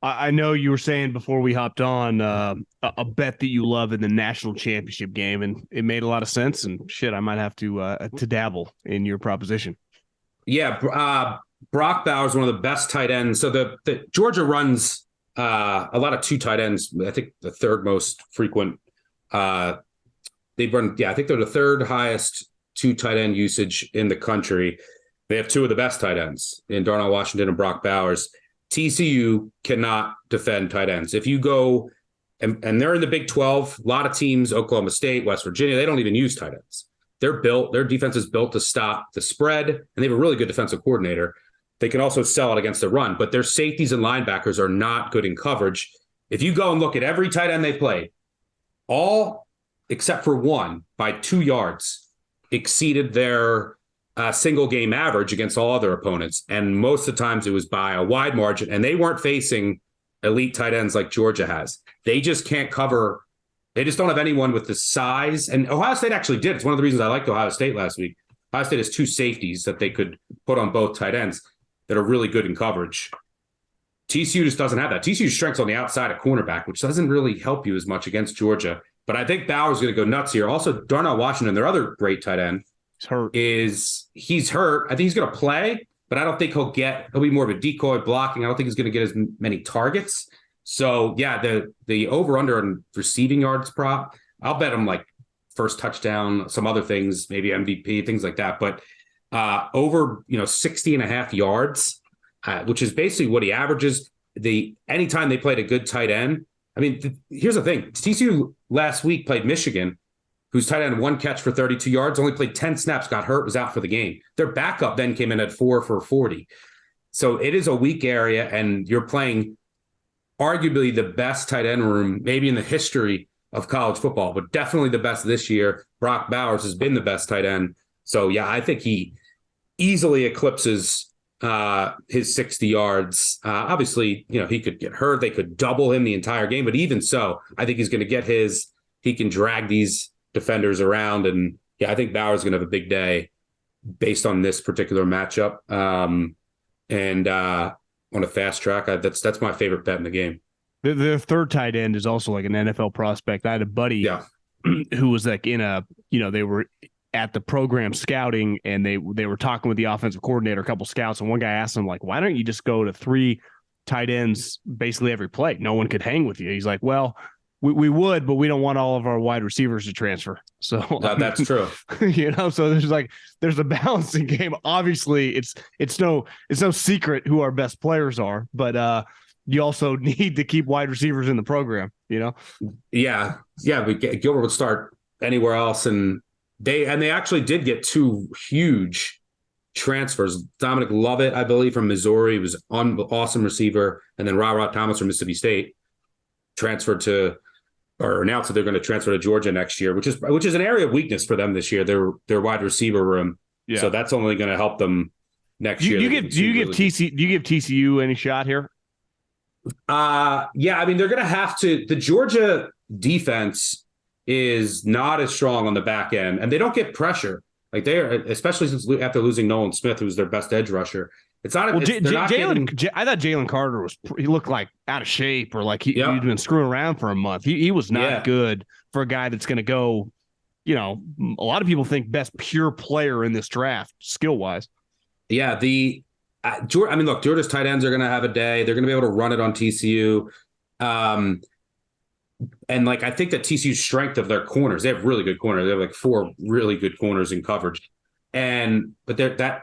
I know you were saying before we hopped on a bet that you love in the national championship game, and it made a lot of sense. And shit, I might have to dabble in your proposition. Yeah, Brock Bowers, one of the best tight ends. So the Georgia runs a lot of two tight ends. I think the third most frequent. They run, yeah, I think they're the third highest two tight end usage in the country. They have two of the best tight ends in Darnell Washington and Brock Bowers. TCU cannot defend tight ends. If you go and they're in the Big 12, a lot of teams, Oklahoma State, West Virginia, they don't even use tight ends. Their defense is built to stop the spread, and they have a really good defensive coordinator. They can also sell it against the run, but their safeties and linebackers are not good in coverage. If you go and look at every tight end they played, all except for one by 2 yards exceeded their single game average against all other opponents. And most of the times it was by a wide margin, and they weren't facing elite tight ends like Georgia has. They just can't cover. They just don't have anyone with the size. And Ohio State actually did. It's one of the reasons I liked Ohio State last week. Ohio State has two safeties that they could put on both tight ends that are really good in coverage. TCU just doesn't have that. TCU's strength's on the outside of cornerback, which doesn't really help you as much against Georgia. But I think Bauer's going to go nuts here. Also, Darnell Washington, their other great tight end, he's hurt. I think he's going to play, but I don't think he'll be more of a decoy blocking. I don't think he's going to get as many targets. So yeah, the over under on receiving yards prop, I'll bet him like first touchdown, some other things, maybe MVP, things like that. But over 60 and a half yards, which is basically what he averages anytime they played a good tight end. I mean, here's the thing. TCU last week played Michigan, whose tight end had one catch for 32 yards, only played 10 snaps, got hurt, was out for the game. Their backup then came in at 4 for 40. So it is a weak area, and you're playing arguably the best tight end room maybe in the history of college football, but definitely the best this year. Brock Bowers has been the best tight end. So, yeah, I think he easily eclipses his 60 yards. Obviously, he could get hurt. They could double him the entire game. But even so, I think he's going to get his. He can drag these defenders around. And, yeah, I think Bowers is going to have a big day based on this particular matchup. And on a fast track, that's my favorite bet in the game. The third tight end is also like an NFL prospect. I had a buddy who was like they were at the program scouting, and they were talking with the offensive coordinator, a couple scouts, and one guy asked him, like, why don't you just go to 3 tight ends basically every play? No one could hang with you. He's like, well, we would, but we don't want all of our wide receivers to transfer. So that's true. So there's a balancing game. Obviously, it's no secret who our best players are, but you also need to keep wide receivers in the program, Yeah. But Gilbert would start anywhere else, and they actually did get 2 huge transfers. Dominic Lovett, I believe, from Missouri, was an awesome receiver, and then Ra Thomas from Mississippi State transferred or announced that they're going to transfer to Georgia next year, which is an area of weakness for them this year. Their wide receiver room, so that's only going to help them next year. Do you give TCU any shot here? Yeah, I mean, they're going to have to. The Georgia defense is not as strong on the back end, and they don't get pressure. Like they are, especially after losing Nolan Smith, who's their best edge rusher. It's not. Well, I thought Jalen Carter he looked like out of shape, or like he'd been screwing around for a month. He was not good for a guy that's going to go. A lot of people think best pure player in this draft, skill wise. Yeah, look, Georgia's tight ends are going to have a day. They're going to be able to run it on TCU. And like, I think that TCU's strength of their corners, they have really good corners. They have like 4 really good corners in coverage. But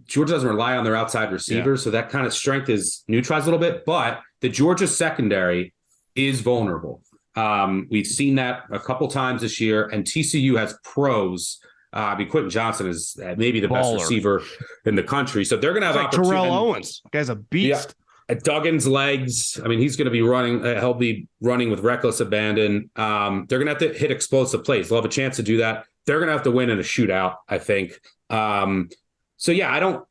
Georgia doesn't rely on their outside receivers. So that kind of strength is neutralized a little bit, but the Georgia secondary is vulnerable. We've seen that a couple times this year, and TCU has pros. Quentin Johnson is maybe the best receiver in the country. So they're going to have opportunity. Terrell Owens, guy's a beast. Yeah. Duggan's legs. I mean, he's going to be running. He'll be running with reckless abandon. They're going to have to hit explosive plays. They'll have a chance to do that. They're going to have to win in a shootout, I think. So yeah,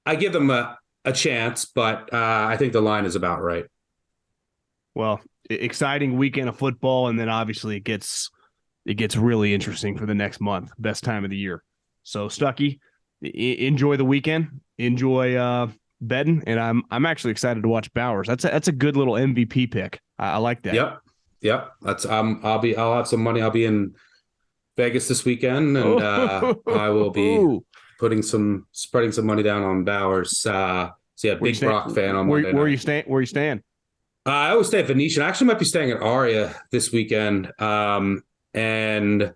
I give them a chance, but I think the line is about right. Well, exciting weekend of football, and then obviously it gets really interesting for the next month. Best time of the year. So Stuckey, enjoy the weekend. Enjoy betting, and I'm actually excited to watch Bowers. That's a good little MVP pick. I like that. Yep. That's I'll have some money. I'll be in Vegas this weekend, and I will be spreading some money down on Bowers. Big Brock fan on Monday night. Where are you staying? I always stay at Venetian. I actually might be staying at Aria this weekend. And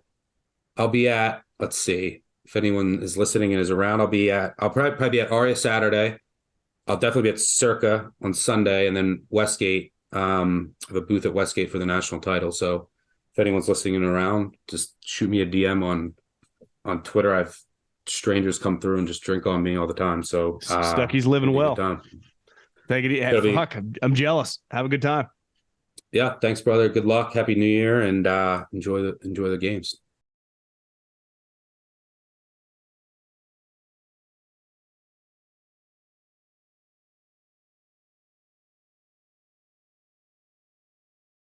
I'll be at, let's see, if anyone is listening and is around, I'll probably be at Aria Saturday. I'll definitely be at Circa on Sunday, and then Westgate. I have a booth at Westgate for the national title. So if anyone's listening and around, just shoot me a DM on Twitter. I've strangers come through and just drink on me all the time. So Stuckey's living well. Thank you. Fuck, I'm jealous. Have a good time. Yeah, thanks, brother. Good luck. Happy New Year, and enjoy the games.